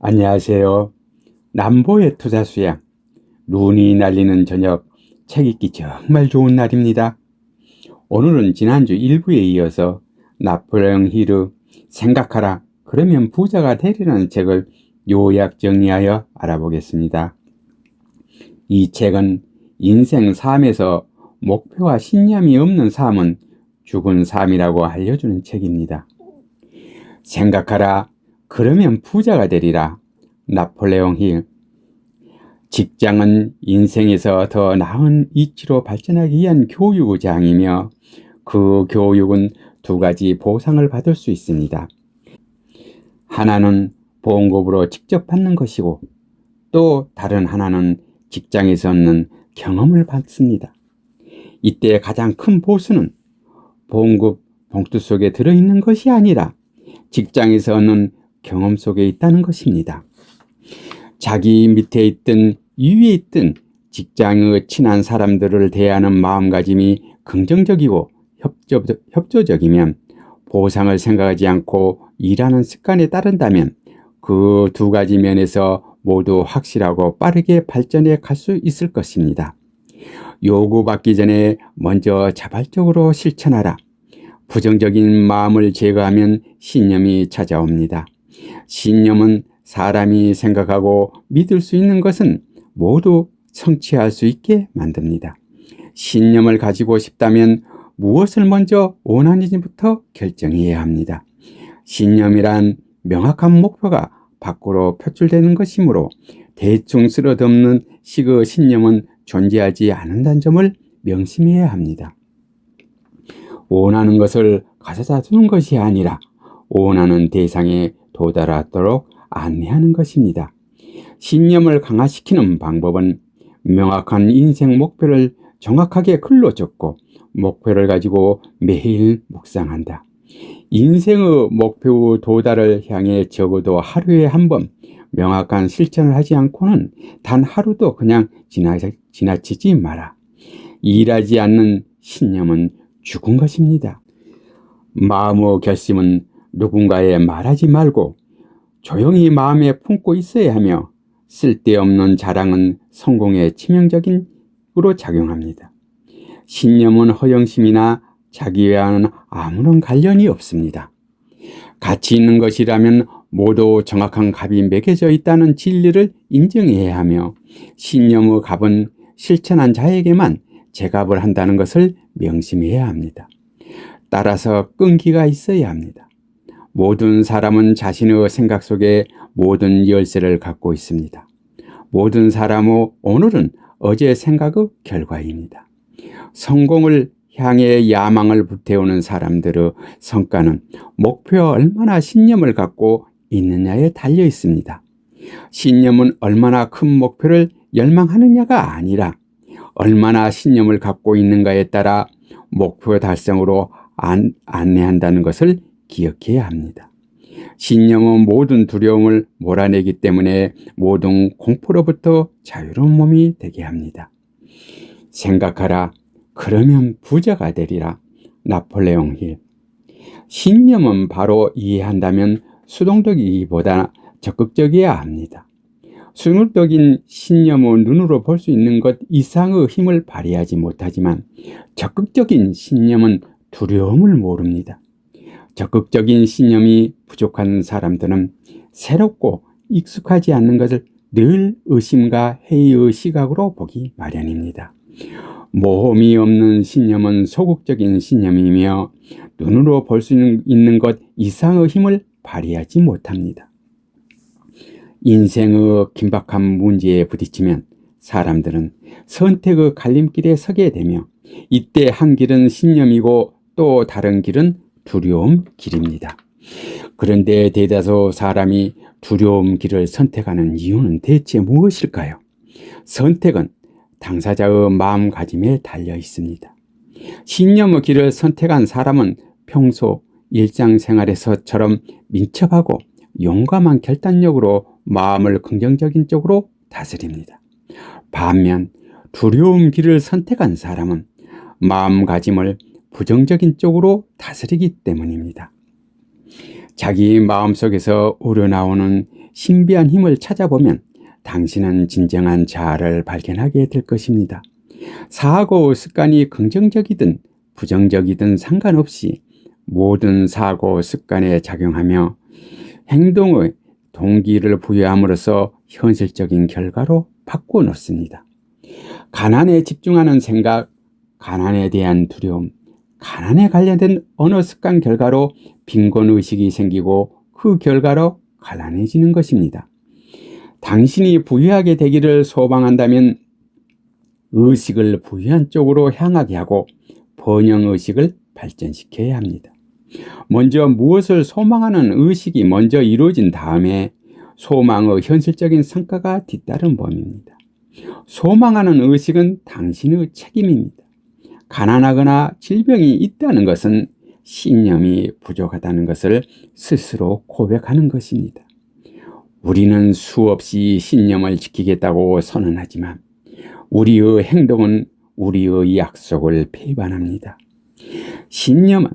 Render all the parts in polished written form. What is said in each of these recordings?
안녕하세요. 남보의 투자수양, 눈이 날리는 저녁, 책 읽기 정말 좋은 날입니다. 오늘은 지난주 1부에 이어서 나폴레옹 힐의 생각하라, 그러면 부자가 되리라는 책을 요약 정리하여 알아보겠습니다. 이 책은 인생 삶에서 목표와 신념이 없는 삶은 죽은 삶이라고 알려주는 책입니다. 생각하라, 그러면 부자가 되리라. 나폴레옹 힐. 직장은 인생에서 더 나은 이치로 발전하기 위한 교육의 장이며 그 교육은 두 가지 보상을 받을 수 있습니다. 하나는 봉급으로 직접 받는 것이고 또 다른 하나는 직장에서 얻는 경험을 받습니다. 이때 가장 큰 보수는 봉급 봉투 속에 들어있는 것이 아니라 직장에서 얻는 경험 속에 있다는 것입니다. 자기 밑에 있든 위에 있든 직장의 친한 사람들을 대하는 마음가짐이 긍정적이고 협조적이면 보상을 생각하지 않고 일하는 습관에 따른다면 그 두 가지 면에서 모두 확실하고 빠르게 발전해 갈 수 있을 것입니다. 요구받기 전에 먼저 자발적으로 실천하라. 부정적인 마음을 제거하면 신념이 찾아옵니다. 신념은 사람이 생각하고 믿을 수 있는 것은 모두 성취할 수 있게 만듭니다. 신념을 가지고 싶다면 무엇을 먼저 원하는지부터 결정해야 합니다. 신념이란 명확한 목표가 밖으로 표출되는 것이므로 대충 쓸어덮는 식의 신념은 존재하지 않는다는 점을 명심해야 합니다. 원하는 것을 가져다 주는 것이 아니라 원하는 대상에 도달하도록 안내하는 것입니다. 신념을 강화시키는 방법은 명확한 인생 목표를 정확하게 글로 적고 목표를 가지고 매일 묵상한다. 인생의 목표 도달을 향해 적어도 하루에 한 번 명확한 실천을 하지 않고는 단 하루도 그냥 지나치지 마라. 일하지 않는 신념은 죽은 것입니다. 마음의 결심은 누군가에 말하지 말고 조용히 마음에 품고 있어야 하며 쓸데없는 자랑은 성공에 치명적으로 작용합니다. 신념은 허영심이나 자기와는 아무런 관련이 없습니다. 가치 있는 것이라면 모두 정확한 값이 매겨져 있다는 진리를 인정해야 하며 신념의 값은 실천한 자에게만 제값을 한다는 것을 명심해야 합니다. 따라서 끈기가 있어야 합니다. 모든 사람은 자신의 생각 속에 모든 열쇠를 갖고 있습니다. 모든 사람의 오늘은 어제의 생각의 결과입니다. 성공을 향해 야망을 불태우는 사람들의 성과는 목표에 얼마나 신념을 갖고 있느냐에 달려 있습니다. 신념은 얼마나 큰 목표를 열망하느냐가 아니라 얼마나 신념을 갖고 있는가에 따라 목표 달성으로 안내한다는 것을 기억해야 합니다. 신념은 모든 두려움을 몰아내기 때문에 모든 공포로부터 자유로운 몸이 되게 합니다. 생각하라, 그러면 부자가 되리라. 나폴레옹 힐. 신념은 바로 이해한다면 수동적이기보다 적극적이어야 합니다. 수능적인 신념은 눈으로 볼 수 있는 것 이상의 힘을 발휘하지 못하지만 적극적인 신념은 두려움을 모릅니다. 적극적인 신념이 부족한 사람들은 새롭고 익숙하지 않는 것을 늘 의심과 회의의 시각으로 보기 마련입니다. 모험이 없는 신념은 소극적인 신념이며 눈으로 볼 수 있는 것 이상의 힘을 발휘하지 못합니다. 인생의 긴박한 문제에 부딪히면 사람들은 선택의 갈림길에 서게 되며 이때 한 길은 신념이고 또 다른 길은 두려움 길입니다. 그런데 대다수 사람이 두려움 길을 선택하는 이유는 대체 무엇일까요? 선택은 당사자의 마음가짐에 달려 있습니다. 신념의 길을 선택한 사람은 평소 일상생활에서처럼 민첩하고 용감한 결단력으로 마음을 긍정적인 쪽으로 다스립니다. 반면 두려움 길을 선택한 사람은 마음가짐을 부정적인 쪽으로 다스리기 때문입니다. 자기 마음속에서 우러나오는 신비한 힘을 찾아보면 당신은 진정한 자아를 발견하게 될 것입니다. 사고 습관이 긍정적이든 부정적이든 상관없이 모든 사고 습관에 작용하며 행동의 동기를 부여함으로써 현실적인 결과로 바꾸어 놓습니다. 가난에 집중하는 생각, 가난에 대한 두려움, 가난에 관련된 언어 습관 결과로 빈곤의식이 생기고 그 결과로 가난해지는 것입니다. 당신이 부유하게 되기를 소망한다면 의식을 부유한 쪽으로 향하게 하고 번영의식을 발전시켜야 합니다. 먼저 무엇을 소망하는 의식이 먼저 이루어진 다음에 소망의 현실적인 성과가 뒤따른 범위입니다. 소망하는 의식은 당신의 책임입니다. 가난하거나 질병이 있다는 것은 신념이 부족하다는 것을 스스로 고백하는 것입니다. 우리는 수없이 신념을 지키겠다고 선언하지만 우리의 행동은 우리의 약속을 배반합니다. 신념은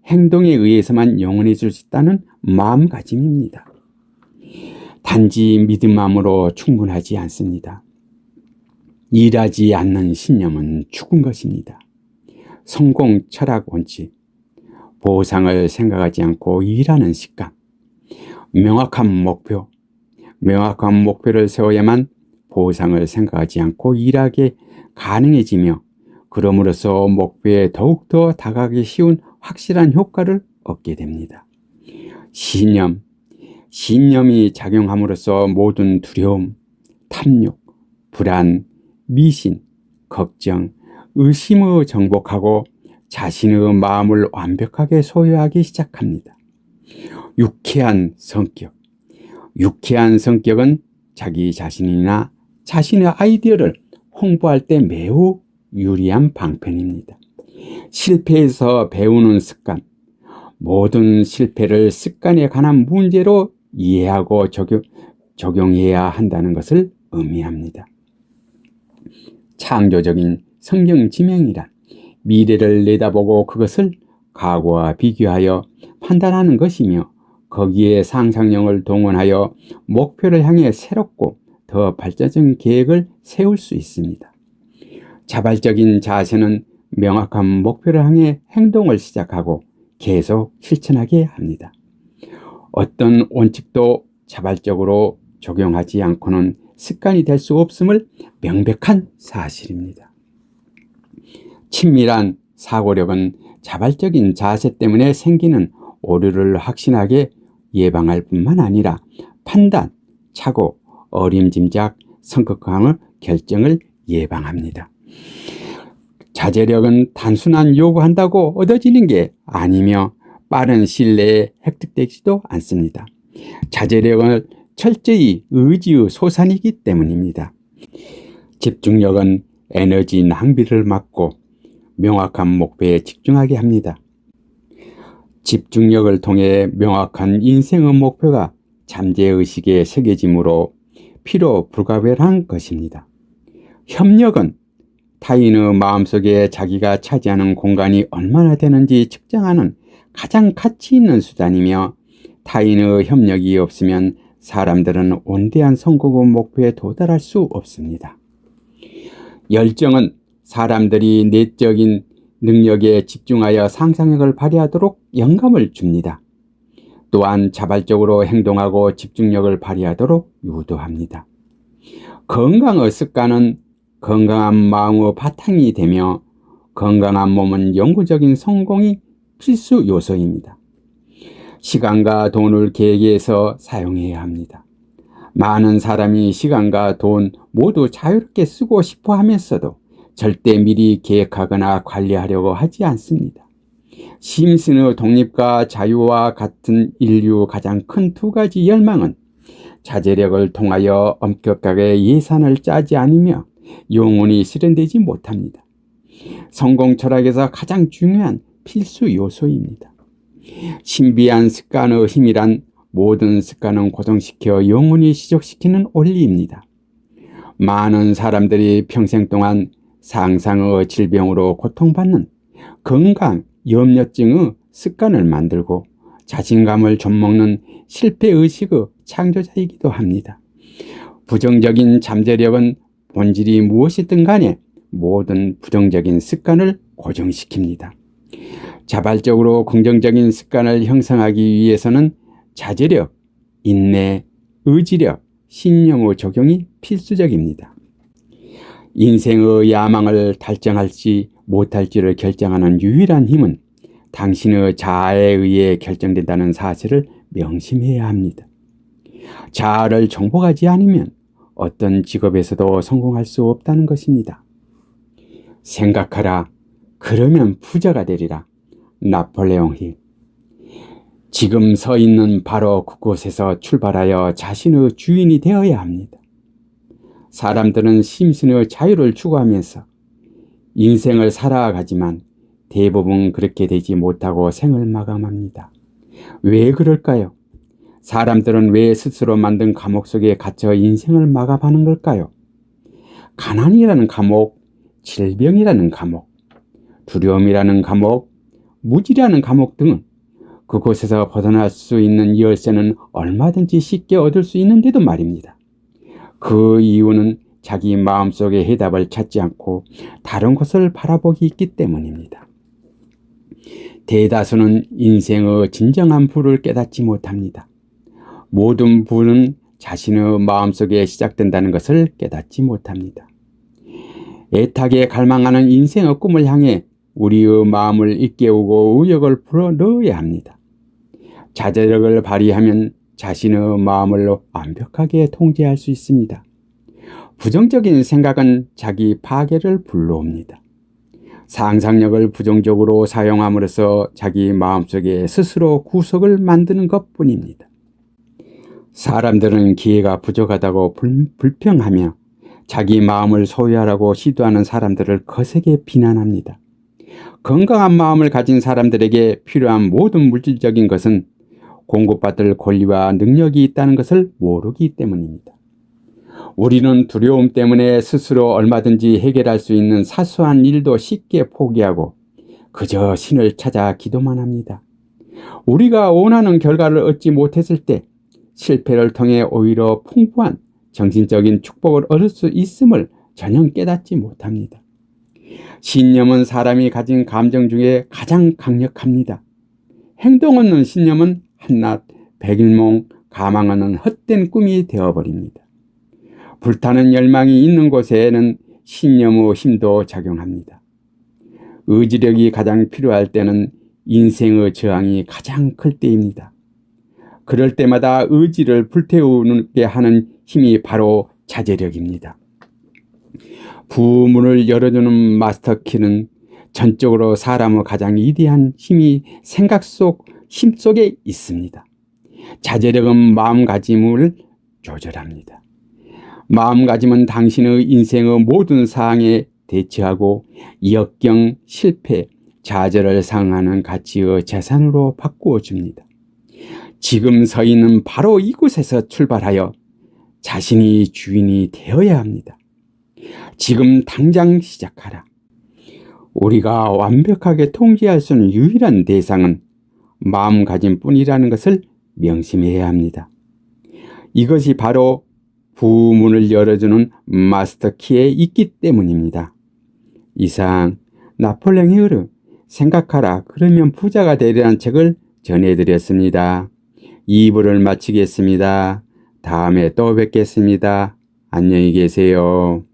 행동에 의해서만 영원해질 수 있다는 마음가짐입니다. 단지 믿음만으로 충분하지 않습니다. 일하지 않는 신념은 죽은 것입니다. 성공 철학 원칙, 보상을 생각하지 않고 일하는 습관, 명확한 목표를 세워야만 보상을 생각하지 않고 일하게 가능해지며 그럼으로써 목표에 더욱더 다가가기 쉬운 확실한 효과를 얻게 됩니다. 신념이 작용함으로써 모든 두려움, 탐욕, 불안, 미신, 걱정, 의심을 정복하고 자신의 마음을 완벽하게 소유하기 시작합니다. 유쾌한 성격은 자기 자신이나 자신의 아이디어를 홍보할 때 매우 유리한 방편입니다. 실패에서 배우는 습관, 모든 실패를 습관에 관한 문제로 이해하고 적용해야 한다는 것을 의미합니다. 창조적인 성경 지명이란 미래를 내다보고 그것을 과거와 비교하여 판단하는 것이며 거기에 상상력을 동원하여 목표를 향해 새롭고 더 발전적인 계획을 세울 수 있습니다. 자발적인 자세는 명확한 목표를 향해 행동을 시작하고 계속 실천하게 합니다. 어떤 원칙도 자발적으로 적용하지 않고는 습관이 될 수 없음을 명백한 사실입니다. 친밀한 사고력은 자발적인 자세 때문에 생기는 오류를 확신하게 예방할 뿐만 아니라 판단, 착오, 어림짐작, 성급함의 결정을 예방합니다. 자제력은 단순한 요구한다고 얻어지는 게 아니며 빠른 시일 내에 획득되지도 않습니다. 자제력은 철저히 의지의 소산이기 때문입니다. 집중력은 에너지 낭비를 막고 명확한 목표에 집중하게 합니다. 집중력을 통해 명확한 인생의 목표가 잠재의식에 새겨지므로 필요 불가별한 것입니다. 협력은 타인의 마음속에 자기가 차지하는 공간이 얼마나 되는지 측정하는 가장 가치 있는 수단이며 타인의 협력이 없으면 사람들은 원대한 성공의 목표에 도달할 수 없습니다. 열정은 사람들이 내적인 능력에 집중하여 상상력을 발휘하도록 영감을 줍니다. 또한 자발적으로 행동하고 집중력을 발휘하도록 유도합니다. 건강의 습관은 건강한 마음의 바탕이 되며 건강한 몸은 영구적인 성공이 필수 요소입니다. 시간과 돈을 계획해서 사용해야 합니다. 많은 사람이 시간과 돈 모두 자유롭게 쓰고 싶어 하면서도 절대 미리 계획하거나 관리하려고 하지 않습니다. 심슨의 독립과 자유와 같은 인류 가장 큰 두 가지 열망은 자제력을 통하여 엄격하게 예산을 짜지 않으며 영원히 실현되지 못합니다. 성공 철학에서 가장 중요한 필수 요소입니다. 신비한 습관의 힘이란 모든 습관은 고정시켜 영원히 지속시키는 원리입니다. 많은 사람들이 평생 동안 상상의 질병으로 고통받는 건강 염려증의 습관을 만들고 자신감을 좀먹는 실패의식의 창조자이기도 합니다. 부정적인 잠재력은 본질이 무엇이든 간에 모든 부정적인 습관을 고정시킵니다. 자발적으로 긍정적인 습관을 형성하기 위해서는 자제력, 인내, 의지력, 신념의 적용이 필수적입니다. 인생의 야망을 달성할지 못할지를 결정하는 유일한 힘은 당신의 자아에 의해 결정된다는 사실을 명심해야 합니다. 자아를 정복하지 않으면 어떤 직업에서도 성공할 수 없다는 것입니다. 생각하라. 그러면 부자가 되리라. 나폴레옹 힐. 지금 서 있는 바로 그곳에서 출발하여 자신의 주인이 되어야 합니다. 사람들은 심신의 자유를 추구하면서 인생을 살아가지만 대부분 그렇게 되지 못하고 생을 마감합니다. 왜 그럴까요? 사람들은 왜 스스로 만든 감옥 속에 갇혀 인생을 마감하는 걸까요? 가난이라는 감옥, 질병이라는 감옥, 두려움이라는 감옥, 무지라는 감옥 등은 그곳에서 벗어날 수 있는 열쇠는 얼마든지 쉽게 얻을 수 있는데도 말입니다. 그 이유는 자기 마음속의 해답을 찾지 않고 다른 곳을 바라보기 있기 때문입니다. 대다수는 인생의 진정한 부를 깨닫지 못합니다. 모든 부는 자신의 마음속에 시작된다는 것을 깨닫지 못합니다. 애타게 갈망하는 인생의 꿈을 향해 우리의 마음을 일깨우고 의욕을 불어넣어야 합니다. 자제력을 발휘하면 자신의 마음을 완벽하게 통제할 수 있습니다. 부정적인 생각은 자기 파괴를 불러옵니다. 상상력을 부정적으로 사용함으로써 자기 마음속에 스스로 구석을 만드는 것뿐입니다. 사람들은 기회가 부족하다고 불평하며 자기 마음을 소유하라고 시도하는 사람들을 거세게 비난합니다. 건강한 마음을 가진 사람들에게 필요한 모든 물질적인 것은 공급받을 권리와 능력이 있다는 것을 모르기 때문입니다. 우리는 두려움 때문에 스스로 얼마든지 해결할 수 있는 사소한 일도 쉽게 포기하고 그저 신을 찾아 기도만 합니다. 우리가 원하는 결과를 얻지 못했을 때 실패를 통해 오히려 풍부한 정신적인 축복을 얻을 수 있음을 전혀 깨닫지 못합니다. 신념은 사람이 가진 감정 중에 가장 강력합니다. 행동 없는 신념은 한낱 백일몽, 가망 없는 헛된 꿈이 되어버립니다. 불타는 열망이 있는 곳에는 신념의 힘도 작용합니다. 의지력이 가장 필요할 때는 인생의 저항이 가장 클 때입니다. 그럴 때마다 의지를 불태우게 하는 힘이 바로 자제력입니다. 부문을 열어주는 마스터키는 전적으로 사람의 가장 위대한 힘이 생각 속 힘 속에 있습니다. 자제력은 마음가짐을 조절합니다. 마음가짐은 당신의 인생의 모든 사항에 대처하고 역경, 실패, 좌절을 상하는 가치의 재산으로 바꾸어 줍니다. 지금 서 있는 바로 이곳에서 출발하여 자신이 주인이 되어야 합니다. 지금 당장 시작하라. 우리가 완벽하게 통제할 수 있는 유일한 대상은 마음가짐뿐이라는 것을 명심해야 합니다. 이것이 바로 부문을 열어주는 마스터키에 있기 때문입니다. 이상 나폴레옹 힐의 생각하라 그러면 부자가 되리라는 책을 전해드렸습니다. 2부를 마치겠습니다. 다음에 또 뵙겠습니다. 안녕히 계세요.